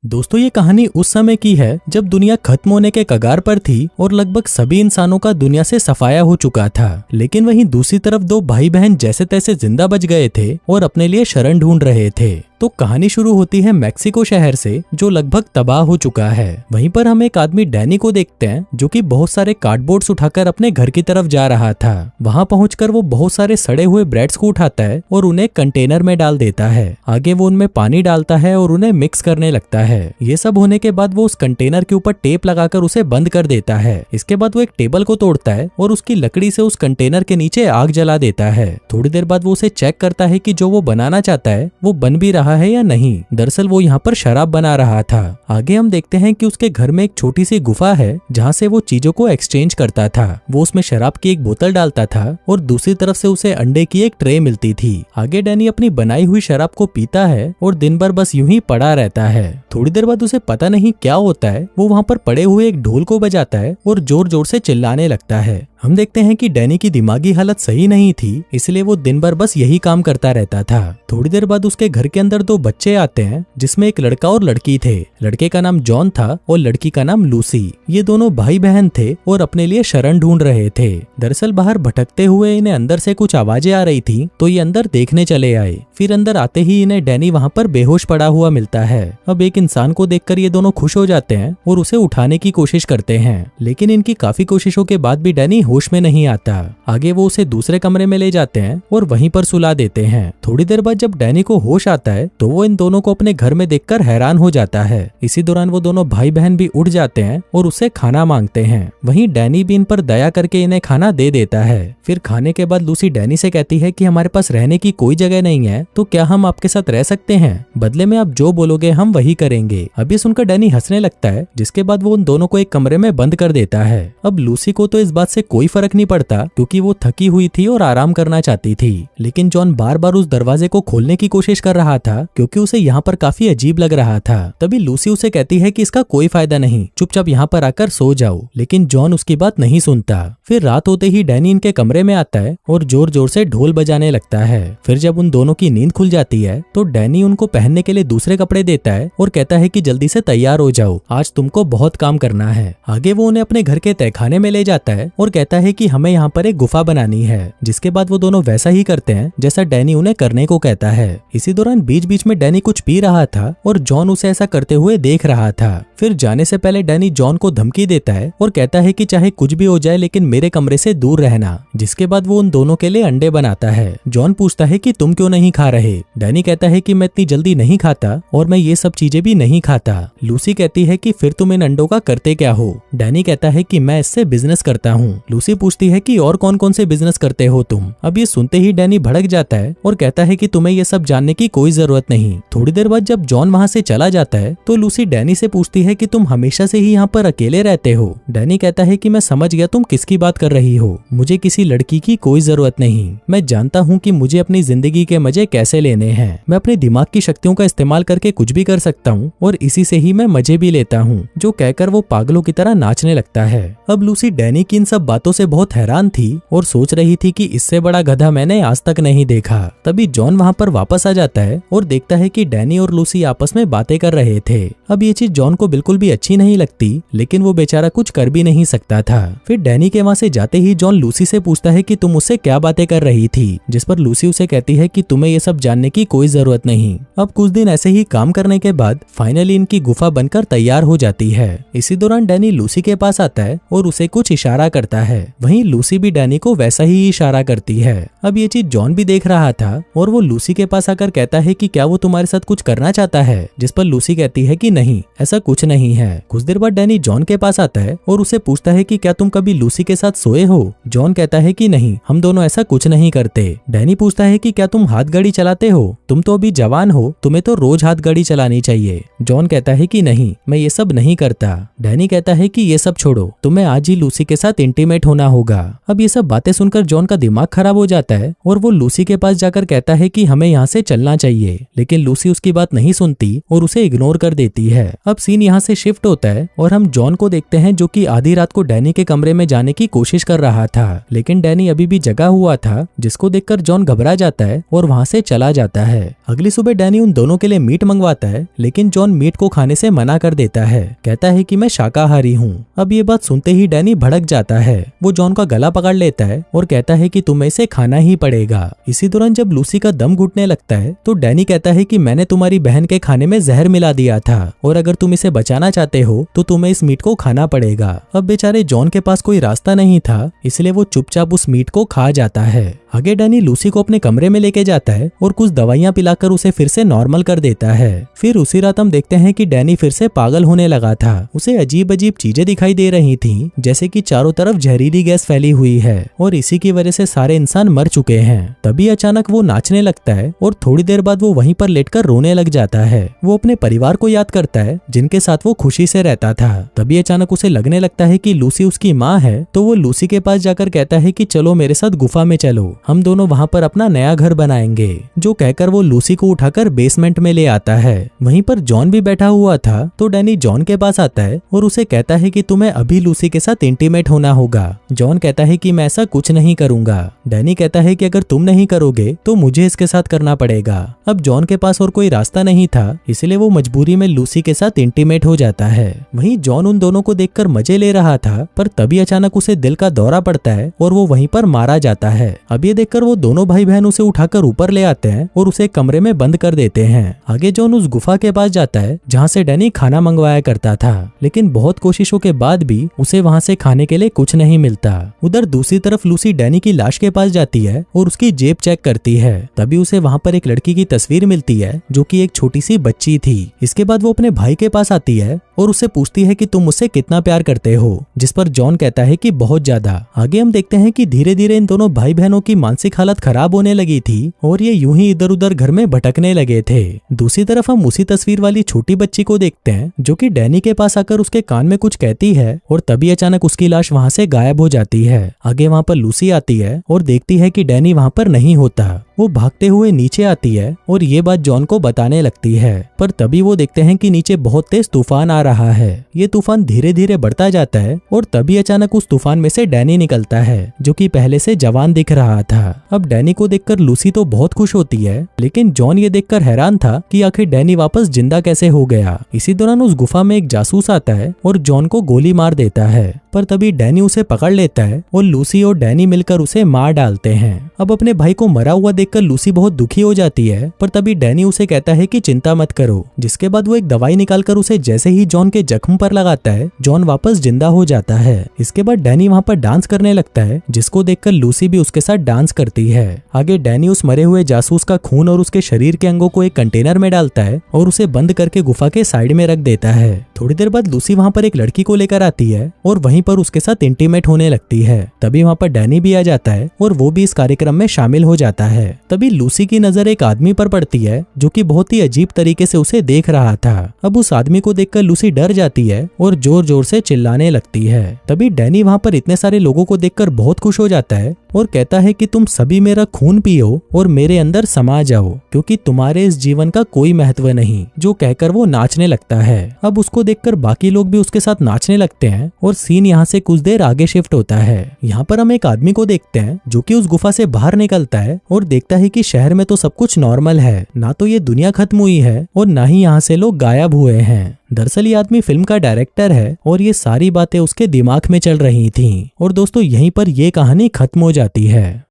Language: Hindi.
दोस्तों ये कहानी उस समय की है जब दुनिया खत्म होने के कगार पर थी और लगभग सभी इंसानों का दुनिया से सफाया हो चुका था। लेकिन वहीं दूसरी तरफ दो भाई बहन जैसे तैसे जिंदा बच गए थे और अपने लिए शरण ढूंढ रहे थे। तो कहानी शुरू होती है मैक्सिको शहर से जो लगभग तबाह हो चुका है। वहीं पर हम एक आदमी डैनी को देखते हैं जो कि बहुत सारे कार्डबोर्ड्स उठाकर अपने घर की तरफ जा रहा था। वहां पहुंचकर वो बहुत सारे सड़े हुए ब्रेड्स को उठाता है और उन्हें कंटेनर में डाल देता है। आगे वो उनमें पानी डालता है और उन्हें मिक्स करने लगता है। ये सब होने के बाद वो उस कंटेनर के ऊपर टेप लगाकर उसे बंद कर देता है। इसके बाद वो एक टेबल को तोड़ता है और उसकी लकड़ी से उस कंटेनर के नीचे आग जला देता है। थोड़ी देर बाद वो उसे चेक करता है कि जो वो बनाना चाहता है वो बन भी रहा है या नहीं। दरअसल वो यहाँ पर शराब बना रहा था। आगे हम देखते हैं कि उसके घर में एक छोटी सी गुफा है जहाँ से वो चीजों को एक्सचेंज करता था। वो उसमें शराब की एक बोतल डालता था और दूसरी तरफ से उसे अंडे की एक ट्रे मिलती थी। आगे डैनी अपनी बनाई हुई शराब को पीता है और दिन भर बस यूं ही पड़ा रहता है। थोड़ी देर बाद उसे पता नहीं क्या होता है, वो वहाँ पर पड़े हुए एक ढोल को बजाता है और जोर जोर से चिल्लाने लगता है। हम देखते हैं कि डैनी की दिमागी हालत सही नहीं थी, इसलिए वो दिन भर बस यही काम करता रहता था। थोड़ी देर बाद उसके घर के अंदर दो बच्चे आते हैं जिसमें एक लड़का और लड़की थे। लड़के का नाम जॉन था और लड़की का नाम लूसी। ये दोनों भाई बहन थे और अपने लिए शरण ढूंढ रहे थे। दरअसल बाहर भटकते हुए इन्हें अंदर से कुछ आवाजें आ रही थी तो ये अंदर देखने चले आए। फिर अंदर आते ही इन्हें डैनी वहाँ पर बेहोश पड़ा हुआ मिलता है। अब एक इंसान को देखकर ये दोनों खुश हो जाते हैं और उसे उठाने की कोशिश करते हैं, लेकिन इनकी काफी कोशिशों के बाद भी डैनी होश में नहीं आता। आगे वो उसे दूसरे कमरे में ले जाते हैं और वहीं पर सुला देते हैं। थोड़ी देर बाद जब डैनी को होश आता है तो वो इन दोनों को अपने घर में देखकर हैरान हो जाता है। इसी दौरान वो दोनों भाई बहन भी उठ जाते हैं और उससे खाना मांगते हैं। वहीं डैनी भी इन पर दया करके इन्हें खाना दे देता है। फिर खाने के बाद लूसी डैनी से कहती है कि हमारे पास रहने की कोई जगह नहीं है, तो क्या हम आपके साथ रह सकते हैं? बदले में आप जो बोलोगे हम वही करेंगे। अभी सुनकर डैनी हंसने लगता है, जिसके बाद वो उन दोनों को एक कमरे में बंद कर देता है। अब लूसी को तो इस बात से कोई फर्क नहीं पड़ता क्योंकि वो थकी हुई थी और आराम करना चाहती थी, लेकिन जॉन बार बार उस दरवाजे को खोलने की कोशिश कर रहा था क्योंकि उसे यहाँ पर काफी अजीब लग रहा था। तभी लूसी उसे कहती है कि इसका कोई फायदा नहीं, चुपचाप यहाँ पर आकर सो जाओ, लेकिन जॉन उसकी बात नहीं सुनता। फिर रात होते ही डैनी इनके कमरे में आता है और जोर जोर से ढोल बजाने लगता है। फिर जब उन दोनों की नींद खुल जाती है तो डैनी उनको पहनने के लिए दूसरे कपड़े देता है और कहता है कि जल्दी से तैयार हो जाओ, आज तुमको बहुत काम करना है। आगे वो उन्हें अपने घर के तहखाने में ले जाता है और कहता है कि हमें यहाँ पर एक गुफा बनानी है। जिसके बाद वो दोनों वैसा ही करते हैं जैसा डैनी उन्हें करने को कहता है। इसी दौरान बीच बीच में डैनी कुछ पी रहा था और जॉन उसे ऐसा करते हुए देख रहा था। फिर जाने से पहले डैनी जॉन को धमकी देता है और कहता है कि चाहे कुछ भी हो जाए लेकिन मेरे कमरे से दूर रहना। जिसके बाद वो उन दोनों के लिए अंडे बनाता है। जॉन पूछता है कि तुम क्यों नहीं खा रहे? डैनी कहता है कि मैं इतनी जल्दी नहीं खाता और मैं ये सब चीजें भी नहीं खाता। लूसी कहती है कि फिर तुम इन अंडों का करते क्या हो? डैनी कहता है कि मैं इससे बिजनेस करता हूँ। लूसी पूछती है कि और कौन कौन से बिजनेस करते हो तुम? अब ये सुनते ही डैनी भड़क जाता है और कहता है कि तुम्हें ये सब जानने की कोई जरूरत नहीं। थोड़ी देर बाद जब जॉन वहाँ से चला जाता है तो लूसी डैनी से पूछती है कि तुम हमेशा से ही यहाँ पर अकेले रहते हो? डैनी कहता है कि मैं समझ गया तुम किसकी बात कर रही हो, मुझे किसी लड़की की कोई जरूरत नहीं। मैं जानता हूँ कि मुझे अपनी जिंदगी के मजे कैसे लेने हैं। मैं अपने दिमाग की शक्तियों का इस्तेमाल करके कुछ भी कर सकता हूँ और इसी से ही मैं मजे भी लेता हूँ। जो कहकर वो पागलों की तरह नाचने लगता है। अब लूसी डैनी की इन सब बातों से बहुत हैरान थी और सोच रही थी कि इससे बड़ा गधा मैंने आज तक नहीं देखा। तभी जॉन वहाँ पर वापस आ जाता है और देखता है कि डैनी और लूसी आपस में बातें कर रहे थे। अब ये चीज जॉन को बिल्कुल भी अच्छी नहीं लगती, लेकिन वो बेचारा कुछ कर भी नहीं सकता था। फिर डैनी के वहाँ से जाते ही जॉन लूसी से पूछता है कि तुम मुझसे क्या बातें कर रही थी, जिस पर लूसी उसे कहती है कि तुम्हें ये सब जानने की कोई जरूरत नहीं। अब कुछ दिन ऐसे ही काम करने के बाद फाइनली इनकी गुफा बनकर तैयार हो जाती है। इसी दौरान डैनी लूसी के पास आता है और उसे कुछ इशारा करता है। वहीं लूसी भी डैनी को वैसा ही इशारा करती है। अब ये चीज जॉन भी देख रहा था और वो लूसी के पास आकर कहता है कि क्या वो तुम्हारे साथ कुछ करना चाहता है, जिस पर लूसी कहती है कि नहीं, ऐसा कुछ नहीं है। कुछ देर बाद डैनी जॉन के पास आता है और उसे पूछता है कि क्या तुम कभी लूसी के साथ सोए हो? जॉन कहता है कि नहीं, हम दोनों ऐसा कुछ नहीं करते। डैनी पूछता है कि क्या तुम हाथ गाड़ी चलाते हो? तुम तो अभी जवान हो, तुम्हें तो रोज हाथ गाड़ी चलानी चाहिए। जॉन कहता है कि नहीं, मैं ये सब नहीं करता। डैनी कहता है कि ये सब छोड़ो, तुम्हें आज ही लूसी के साथ इंटीमेट होना होगा। अब ये सब बातें सुनकर जॉन का दिमाग खराब हो जाता है और वो लूसी के पास जाकर कहता है कि हमें यहाँ से चलना चाहिए, लेकिन लूसी उसकी बात नहीं सुनती और उसे इग्नोर कर देती है। अब सीन यहाँ से शिफ्ट होता है और हम जॉन को देखते हैं जो कि आधी रात को डैनी के कमरे में जाने की कोशिश कर रहा था, लेकिन डैनी अभी भी जगा हुआ था, जिसको देखकर जॉन घबरा जाता है और वहाँ से से चला जाता है। अगली सुबह डैनी उन दोनों के लिए मीट मंगवाता है, लेकिन जॉन मीट को खाने से मना कर देता है। कहता है कि मैं शाकाहारी हूँ। अब ये बात सुनते ही डैनी भड़क जाता है। वो जॉन का गला पकड़ लेता है और कहता है कि तुम्हें इसे खाना ही पड़ेगा। इसी दौरान जब लूसी का दम घुटने लगता है तो डैनी कहता है कि मैंने तुम्हारी बहन के खाने में जहर मिला दिया था और अगर तुम इसे बचाना चाहते हो तो तुम्हें इस मीट को खाना पड़ेगा। अब बेचारे जॉन के पास कोई रास्ता नहीं था, इसलिए वो चुपचाप उस मीट को खा जाता है। आगे डैनी लूसी को अपने कमरे में लेके जाता है और कुछ दवाइयां पिलाकर उसे फिर से नॉर्मल कर देता है। फिर उसी रात हम देखते हैं कि डैनी फिर से पागल होने लगा था। उसे अजीब अजीब चीजें दिखाई दे रही थीं, जैसे कि चारों तरफ जहरीली गैस फैली हुई है और इसी की वजह से सारे इंसान मर चुके हैं। तभी अचानक वो नाचने लगता है और थोड़ी देर बाद वो वहीं पर लेटकर रोने लग जाता है। वो अपने परिवार को याद करता है जिनके साथ वो खुशी से रहता था। तभी अचानक उसे लगने लगता है कि लूसी उसकी माँ है, तो वो लूसी के पास जाकर कहता है कि चलो मेरे साथ गुफा में चलो, हम दोनों वहाँ पर अपना नया घर बनाएंगे। जो कहकर वो लूसी को उठाकर बेसमेंट में ले आता है। वहीं पर जॉन भी बैठा हुआ था, तो डैनी जॉन के पास आता है और उसे कहता है कि तुम्हें अभी लूसी के साथ इंटीमेट होना होगा। जॉन कहता है कि मैं ऐसा कुछ नहीं करूंगा। डैनी कहता है कि अगर तुम नहीं करोगे तो मुझे इसके साथ करना पड़ेगा। अब जॉन के पास और कोई रास्ता नहीं था, इसलिए वो मजबूरी में लूसी के साथ इंटीमेट हो जाता है। वहीं जॉन उन दोनों को देखकर मजे ले रहा था, पर तभी अचानक उसे दिल का दौरा पड़ता है और वो वहीं पर मारा जाता है। अब ये देखकर वो दोनों भाई बहन उसे उठाकर ऊपर ले आते हैं और उसे कमरे में बंद कर देते हैं। आगे जॉन उस गुफा के पास जाता है जहाँ से डैनी खाना मंगवाया करता था, लेकिन बहुत कोशिशों के बाद भी उसे वहाँ से खाने के लिए कुछ नहीं मिलता। उधर दूसरी तरफ लूसी डैनी की लाश के पास जाती है और उसकी जेब चेक करती है। तभी उसे वहाँ पर एक लड़की की तस्वीर मिलती है जो कि एक छोटी सी बच्ची थी। इसके बाद वो अपने भाई के पास आती है और उससे पूछती है कि तुम मुझसे कितना प्यार करते हो, जिस पर जॉन कहता है कि बहुत ज्यादा। आगे हम देखते हैं कि धीरे धीरे इन दोनों भाई बहनों की मानसिक हालत खराब होने लगी थी और ये यूं ही इधर उधर घर में भटकने लगे थे। दूसरी तरफ हम उसी तस्वीर वाली छोटी बच्ची को देखते हैं जो कि डैनी के पास आकर उसके कान में कुछ कहती है और तभी अचानक उसकी लाश वहां से गायब हो जाती है। आगे वहां पर लूसी आती है और देखती है कि डैनी वहां पर नहीं होता। वो भागते हुए नीचे आती है और ये बात जॉन को बताने लगती है, पर तभी वो देखते हैं कि नीचे बहुत तेज तूफान आ रहा है। ये तूफान धीरे धीरे बढ़ता जाता है और तभी अचानक उस तूफान में से डैनी निकलता है जो कि पहले से जवान दिख रहा था। अब डैनी को देखकर लूसी तो बहुत खुश होती है, लेकिन जॉन ये देखकर हैरान था कि आखिर डैनी वापस जिंदा कैसे हो गया। इसी दौरान उस गुफा में एक जासूस आता है और जॉन को गोली मार देता है, पर तभी डैनी उसे पकड़ लेता है और लूसी और डैनी मिलकर उसे मार डालते हैं। अब अपने भाई को मरा हुआ देखकर लूसी बहुत दुखी हो जाती है, पर तभी डैनी उसे कहता है कि चिंता मत करो। जिसके बाद वो एक दवाई निकालकर उसे जैसे ही जॉन के जख्म पर लगाता है, जॉन वापस जिंदा हो जाता है। इसके बाद डैनी वहाँ पर डांस करने लगता है, जिसको देखकर लूसी भी उसके साथ डांस करती है। आगे डैनी उस मरे हुए जासूस का खून और उसके शरीर के अंगों को एक कंटेनर में डालता है और उसे बंद करके गुफा के साइड में रख देता है। थोड़ी देर बाद लूसी वहाँ पर एक लड़की को लेकर आती है और वहीं पर उसके साथ इंटीमेट होने लगती है। तभी वहाँ पर डैनी भी आ जाता है और वो भी इस कार्यक्रम में शामिल हो जाता है। तभी लूसी की नजर एक आदमी पर पड़ती है जो कि बहुत ही अजीब तरीके से उसे देख रहा था। अब उस आदमी को देखकर लूसी डर जाती है और जोर जोर से चिल्लाने लगती है। तभी डैनी वहाँ पर इतने सारे लोगों को देखकर बहुत खुश हो जाता है और कहता है कि तुम सभी मेरा खून पियो और मेरे अंदर समा जाओ, क्योंकि तुम्हारे इस जीवन का कोई महत्व नहीं। जो कहकर वो नाचने लगता है। अब उसको देखकर बाकी लोग भी उसके साथ नाचने लगते हैं और सीन यहाँ से कुछ देर आगे शिफ्ट होता है। यहाँ पर हम एक आदमी को देखते हैं जो कि उस गुफा से बाहर निकलता है और देखता है कि शहर में तो सब कुछ नॉर्मल है, ना तो ये दुनिया खत्म हुई है और ना ही यहाँ से लोग गायब हुए हैं। दरअसल ये आदमी फिल्म का डायरेक्टर है और ये सारी बातें उसके दिमाग में चल रही थीं। और दोस्तों यहीं पर ये कहानी खत्म हो जाती है।